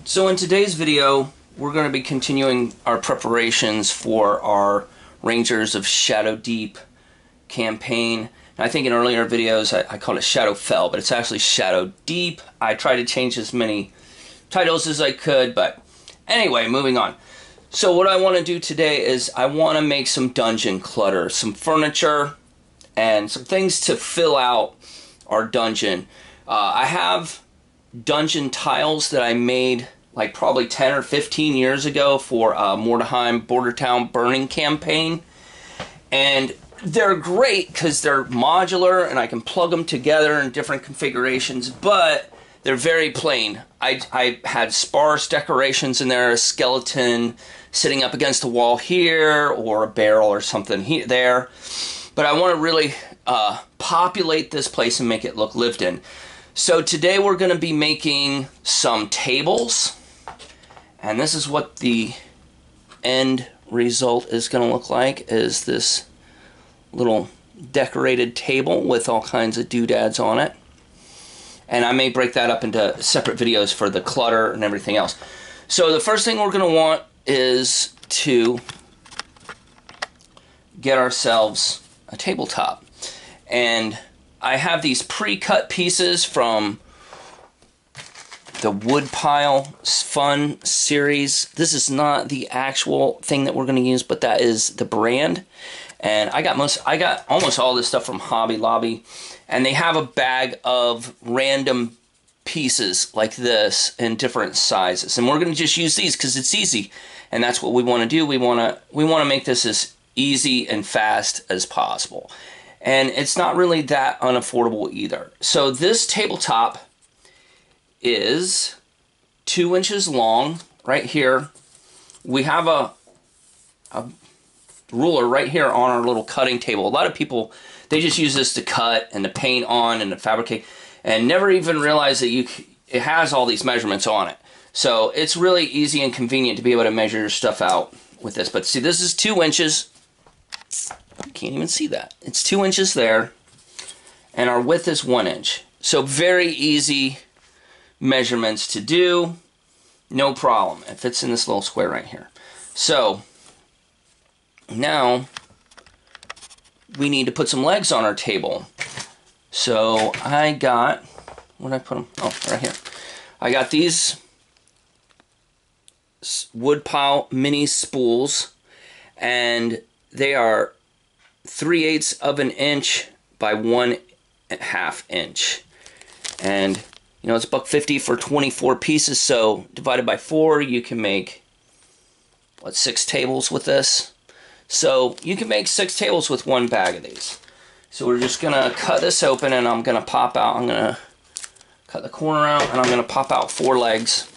So in today's video, we're going to be continuing our preparations for our Rangers of Shadow Deep campaign. And I think in earlier videos I called it Shadowfell, but it's actually Shadow Deep. I tried to change as many titles as I could, but anyway, moving on. So what I want to do today is I want to make some dungeon clutter, some furniture, and some things to fill out our dungeon. I have dungeon tiles that I made like probably 10 or 15 years ago for Mordheim Bordertown Burning campaign, and they're great because they're modular and I can plug them together in different configurations, but they're very plain. I had sparse decorations in there, a skeleton sitting up against the wall here, or a barrel or something here, there, but I want to really populate this place and make it look lived in. So today we're going to be making some tables, and this is what the end result is going to look like, is this little decorated table with all kinds of doodads on it. And I may break that up into separate videos for the clutter and everything else. So the first thing we're going to want is to get ourselves a tabletop. And I have these pre-cut pieces from the Woodpile Fun series. This is not the actual thing that we're going to use, but that is the brand. And I got almost all this stuff from Hobby Lobby, and they have a bag of random pieces like this in different sizes. And we're going to just use these because it's easy, and that's what we want to do. We want to make this as easy and fast as possible. And it's not really that unaffordable either. So this tabletop is 2 inches long right here. We have a ruler right here on our little cutting table. A lot of people, they just use this to cut and to paint on and to fabricate and never even realize that it has all these measurements on it. So it's really easy and convenient to be able to measure your stuff out with this. But see, this is 2 inches. You can't even see that. It's 2 inches there, and our width is 1 inch. So very easy measurements to do, no problem. It fits in this little square right here. So now we need to put some legs on our table. So I got, where did I put them? Oh, right here. I got these Woodpile mini spools, and they are 3/8 of an inch by 1/2 inch. And you know, it's $1.50 for 24 pieces, so divided by 4, you can make, what, 6 tables with this? So you can make 6 tables with one bag of these. So we're just gonna cut this open, and I'm gonna pop out, I'm gonna cut the corner out, and I'm gonna pop out 4 legs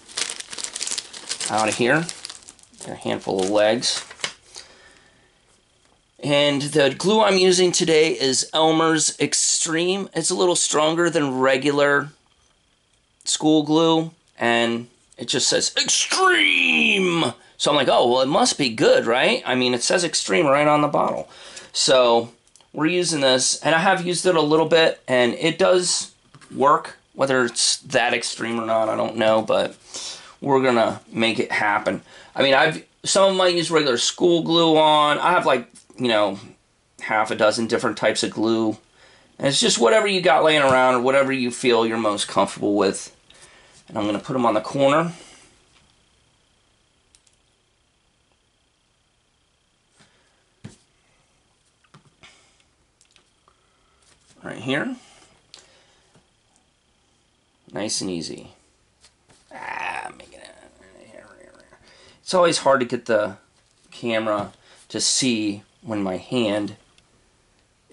out of here. A handful of legs. And the glue I'm using today is Elmer's Extreme. It's a little stronger than regular school glue, and it just says Extreme. So I'm like, oh, well, it must be good, right? I mean, it says Extreme right on the bottle. So we're using this, and I have used it a little bit, and it does work. Whether it's that extreme or not, I don't know, but we're gonna make it happen. I mean, some of them I use regular school glue on. I have, like, you know, half a dozen different types of glue. And it's just whatever you got laying around, or whatever you feel you're most comfortable with. And I'm going to put them on the corner. Right here. Nice and easy. It's always hard to get the camera to see when my hand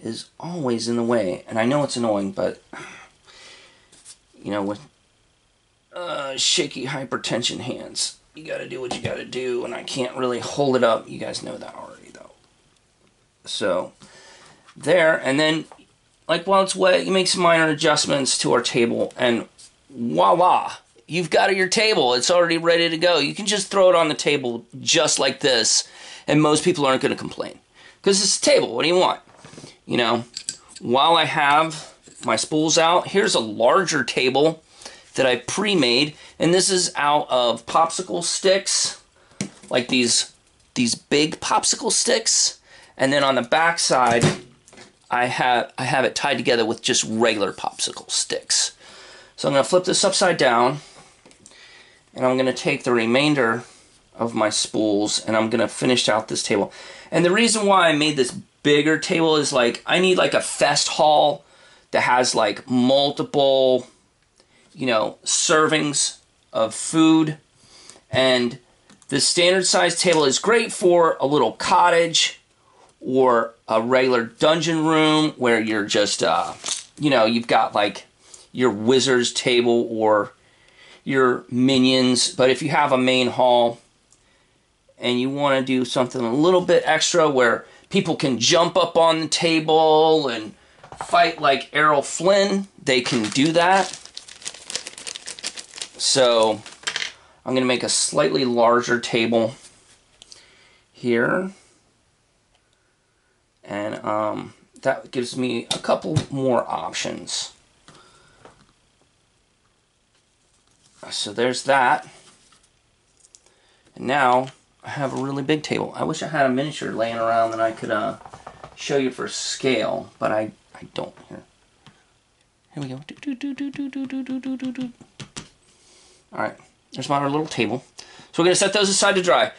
is always in the way. And I know it's annoying, but, you know, with shaky hypertension hands, you gotta do what you gotta do, and I can't really hold it up. You guys know that already, though. So, there, and then, like, while it's wet, you make some minor adjustments to our table, and voila! You've got your table. It's already ready to go. You can just throw it on the table just like this, and most people aren't going to complain. Because it's a table. What do you want? You know, while I have my spools out, here's a larger table that I pre-made, and this is out of popsicle sticks, like these big popsicle sticks, and then on the back side I have it tied together with just regular popsicle sticks. So I'm going to flip this upside down, and I'm going to take the remainder of my spools and I'm going to finish out this table. And the reason why I made this bigger table is like I need like a fest hall that has like multiple, you know, servings of food. And the standard size table is great for a little cottage or a regular dungeon room where you're just, you know, you've got like your wizard's table or your minions. But if you have a main hall and you want to do something a little bit extra where people can jump up on the table and fight like Errol Flynn, they can do that. So I'm going to make a slightly larger table here. And that gives me a couple more options. So there's that. And now I have a really big table. I wish I had a miniature laying around that I could show you for scale, but I don't. Here we go. Alright, there's my little table. So we're going to set those aside to dry.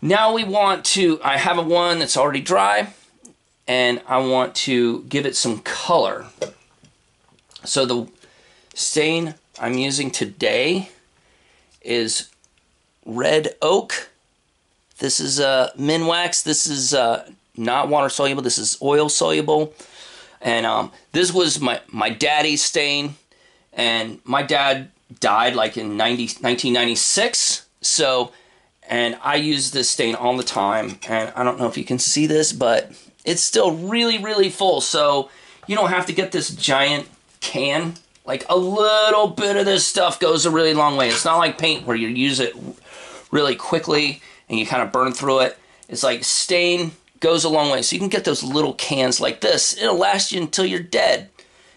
Now we want to, I have one that's already dry, and I want to give it some color. So the stain I'm using today is red oak. This is Minwax. This is not water soluble. This is oil soluble. And this was my daddy's stain. And my dad died like in 1996. So, and I use this stain all the time. And I don't know if you can see this, but it's still really, really full. So you don't have to get this giant can. Like a little bit of this stuff goes a really long way. It's not like paint where you use it really quickly and you kind of burn through it. It's like stain goes a long way. So you can get those little cans like this. It'll last you until you're dead,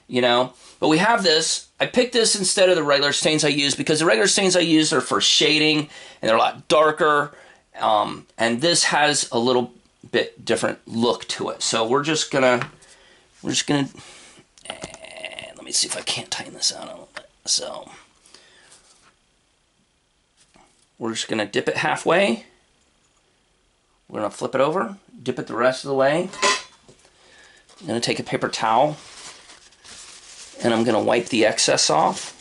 you know. But we have this. I picked this instead of the regular stains I use because the regular stains I use are for shading and they're a lot darker. And this has a little bit different look to it. So we're just gonna let me see if I can't tighten this out a little bit. So we're just gonna dip it halfway. We're gonna flip it over, dip it the rest of the way. I'm gonna take a paper towel and I'm gonna wipe the excess off.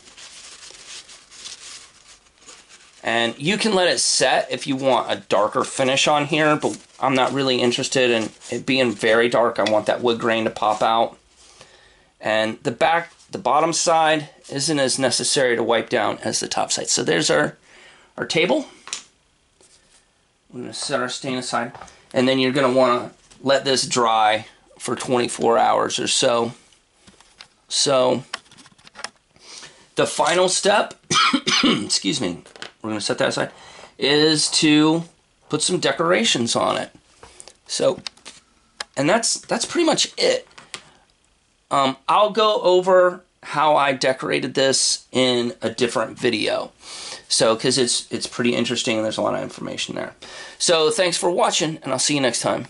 And you can let it set if you want a darker finish on here, but I'm not really interested in it being very dark. I want that wood grain to pop out. And the bottom side isn't as necessary to wipe down as the top side. So there's our table. We're going to set our stain aside. And then you're going to want to let this dry for 24 hours or so. So the final step, excuse me, we're going to set that aside, is to put some decorations on it. So, and that's pretty much it. I'll go over how I decorated this in a different video. So, because it's pretty interesting and there's a lot of information there. So, thanks for watching, and I'll see you next time.